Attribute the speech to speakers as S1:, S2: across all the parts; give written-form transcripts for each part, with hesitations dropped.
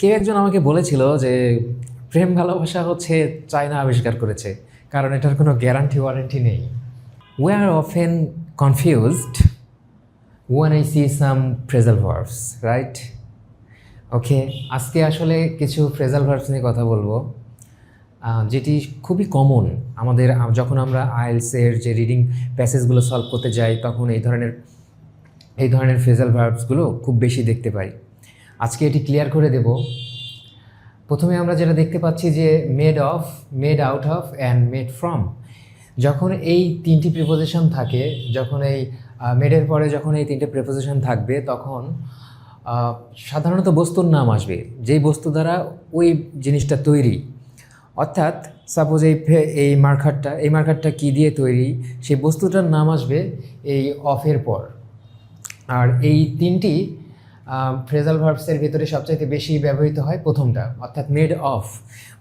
S1: কেউ একজন আমাকে বলেছিল যে প্রেম ভালোবাসা হচ্ছে চায়না আবিষ্কার করেছে, কারণ এটার কোনো গ্যারান্টি ওয়ারেন্টি নেই। We are often confused when I see some phrasal verbs, right? ওকে, আজকে আসলে কিছু ফ্রেজাল ভার্বস নিয়ে কথা বলবো, যেটি খুবই কমন আমাদের যখন আমরা আইএলসের যে রিডিং প্যাসেজগুলো সলভ করতে যাই, তখন এই ধরনের ফ্রেজাল ভার্বসগুলো খুব বেশি দেখতে পাই। আজকে এটি ক্লিয়ার করে দেব। প্রথমে আমরা যেটা দেখতে পাচ্ছি যে made of, made out of and made from. যখন এই তিনটি প্রিপোজিশন থাকে, যখন এই মেডের পরে যখন এই তিনটে প্রিপোজিশন থাকবে, তখন সাধারণত বস্তুর নাম আসবে, যেই বস্তু দ্বারা ওই জিনিসটা তৈরি। অর্থাৎ সাপোজ এই মার্কারটা কী দিয়ে তৈরি, সেই বস্তুটার নাম আসবে এই অফের পর। আর এই তিনটি ফ্রেজাল ভার্বসের ভিতরে সবচাইতে বেশি ব্যবহৃত হয় প্রথমটা, অর্থাৎ মেড অফ।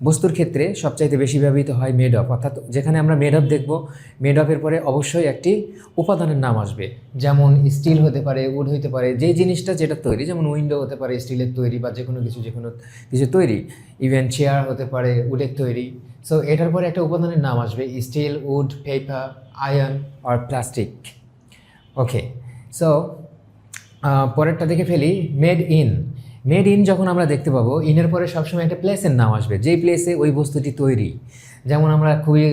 S1: বস্তুর ক্ষেত্রে সবচাইতে বেশি ব্যবহৃত হয় মেড অফ, অর্থাৎ যেখানে আমরা মেড অফ দেখব, মেড অফের পরে অবশ্যই একটি উপাদানের নাম আসবে। যেমন স্টিল হতে পারে, উড হতে পারে, যে জিনিসটা যেটা তৈরি, যেমন উইন্ডো হতে পারে স্টিলের তৈরি, বা যে কোনো কিছু তৈরি। ইভেন চেয়ার হতে পারে উডের তৈরি। সো এটার পরে একটা উপাদানের নাম আসবে, স্টিল, উড, পেপার, আয়রন আর প্লাস্টিক। ওকে, সো পরেরটা দেখে ফেলি, মেড ইন। মেড ইন যখন আমরা দেখতে পাবো, ইনের পরে সবসময় একটা প্লেসের নাম আসবে, যেই প্লেসে ওই বস্তুটি তৈরি। যেমন আমরা খুবই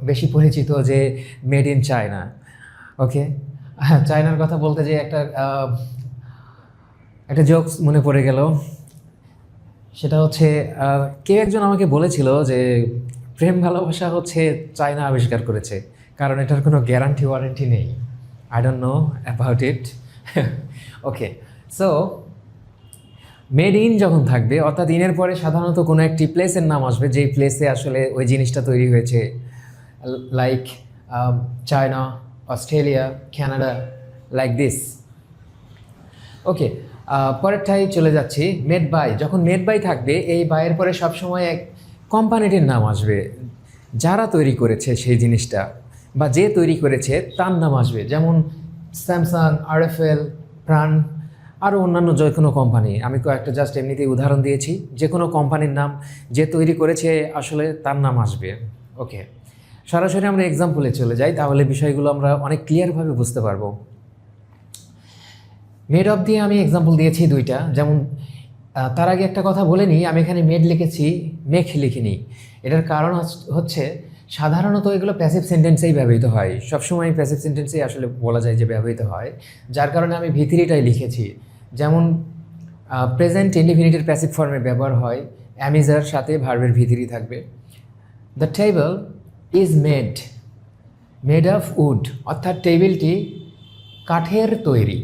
S1: বেশি পরিচিত যে মেড ইন চায়না। ওকে, চায়নার কথা বলতে যে একটা জোকস মনে পড়ে গেল। সেটা হচ্ছে কেউ একজন আমাকে বলেছিল যে প্রেম ভালোবাসা হচ্ছে চায়না আবিষ্কার করেছে, কারণ এটার কোনো গ্যারান্টি ওয়ারেন্টি নেই। I don't know about it. Okay, so made in যখন থাকবে, অর্থাৎ ইনের পরে সাধারণত কোনো একটি প্লেসের নাম আসবে, যেই প্লেসে আসলে ওই জিনিসটা তৈরি হয়েছে, like China, Australia, Canada, like this. Okay, পরেরটাই চলে যাচ্ছি, মেড বাই। যখন মেড বাই থাকবে, এই বাইয়ের পরে সবসময় এক কোম্পানিটির নাম আসবে, যারা তৈরি করেছে সেই জিনিসটা, বা যে তৈরি করেছে তার নাম আসবে। যেমন স্যামসাং, আরএফএল, প্রাণ, আরও অন্যান্য যে কোনো কোম্পানি। আমি কয়েকটা জাস্ট এমনিতেই উদাহরণ দিয়েছি। যে কোনো কোম্পানির নাম যে তৈরি করেছে আসলে তার নাম আসবে। ওকে, সরাসরি আমরা এক্সাম্পলে চলে যাই, তাহলে বিষয়গুলো আমরা অনেক ক্লিয়ারভাবে বুঝতে পারবো। মেড অফ দিয়ে আমি এক্সাম্পল দিয়েছি দুইটা। যেমন তার আগে একটা কথা বলে নিই, আমি এখানে মেড লিখেছি, মেক লিখিনি। এটার কারণ হচ্ছে সাধারণত এগুলো প্যাসিভ সেন্টেন্সেই ব্যবহৃত হয়, সবসময় প্যাসিভ সেন্টেন্সেই আসলে বলা যায় যে ব্যবহৃত হয়, যার কারণে আমি ভিতরিটাই লিখেছি। যেমন প্রেজেন্ট ইনডিফিনিটের প্যাসিভ ফর্মে ব্যবহার হয়, অ্যামিজার সাথে ভার্বের ভিতরি থাকবে। The table is made of wood, অর্থাৎ টেবিলটি কাঠের তৈরি,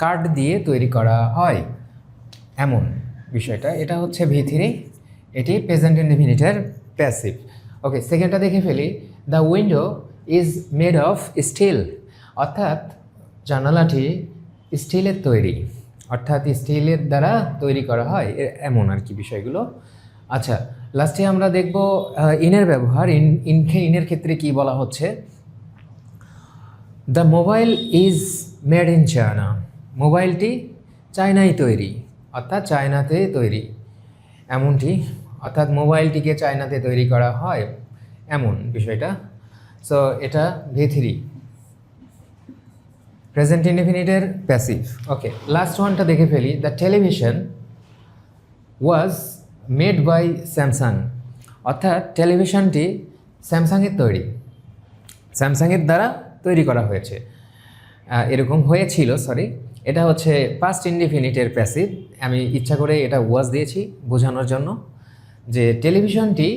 S1: কাঠ দিয়ে তৈরি করা হয়, এমন বিষয়টা। এটা হচ্ছে ভিতরি, এটি প্রেজেন্ট ইনডিফিনিটের প্যাসিভ। ওকে, সেকেন্ডটা দেখে ফেলি, the window is made of steel, অর্থাৎ জানালাটি স্টিলের তৈরি, অর্থাৎ স্টিলের দ্বারা তৈরি করা হয়, এমন আর কি বিষয়গুলো। আচ্ছা, লাস্টে আমরা দেখব ইনের ব্যবহার। ইনের ক্ষেত্রে কি বলা হচ্ছে, the mobile is made in China, মোবাইলটি চায়নায় তৈরি, অর্থাৎ চায়নাতে তৈরি, এমনটি, অর্থাৎ মোবাইলটিকে চায়নাতে তৈরি করা হয়, এমন বিষয়টা। সো এটা ভি3, প্রেজেন্ট ইনডিফিনিটের প্যাসিভ। ওকে, লাস্ট ওয়ানটা দেখে ফেলি, the television was made by Samsung, অর্থাৎ টেলিভিশনটি স্যামসাংয়ের তৈরি, স্যামসাংয়ের দ্বারা তৈরি করা হয়েছে, এরকম হয়েছিল, সরি। এটা হচ্ছে পাস্ট ইনডিফিনিটের প্যাসিভ। আমি ইচ্ছা করে এটা ওয়াজ দিয়েছি বোঝানোর জন্য যে টেলিভিশনটি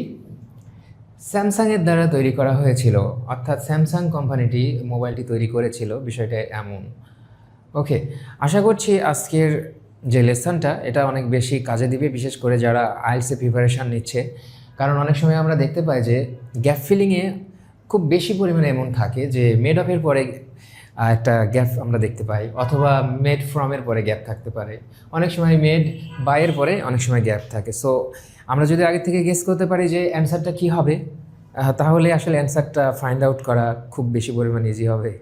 S1: স্যামসাংয়ের দ্বারা তৈরি করা হয়েছিল, অর্থাৎ স্যামসাং কোম্পানিটি মোবাইলটি তৈরি করেছিল, বিষয়টা এমন। ওকে, আশা করছি আজকের যে লেসনটা এটা অনেক বেশি কাজে দিবে, বিশেষ করে যারা আইএলটিএস প্রিপারেশান নিচ্ছে। কারণ অনেক সময় আমরা দেখতে পাই যে গ্যাপ ফিলিংয়ে খুব বেশি পরিমাণে এমন থাকে যে মেড অফের পরে একটা গ্যাপ আমরা দেখতে পাই, অথবা মেড ফ্রমের পরে গ্যাপ থাকতে পারে, অনেক সময় মেড বাইয়ের পরে অনেক সময় গ্যাপ থাকে। সো আমরা যদি আগে থেকে গেস করতে পারি যে অ্যান্সারটা কী হবে, তাহলে আসলে অ্যান্সারটা ফাইন্ড আউট করা খুব বেশি পরিমাণে ইজি হবে,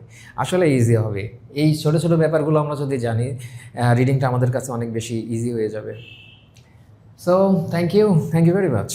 S1: আসলে ইজি হবে। এই ছোটো ছোটো ব্যাপারগুলো আমরা যদি জানি, রিডিংটা আমাদের কাছে অনেক বেশি ইজি হয়ে যাবে। So thank you very much.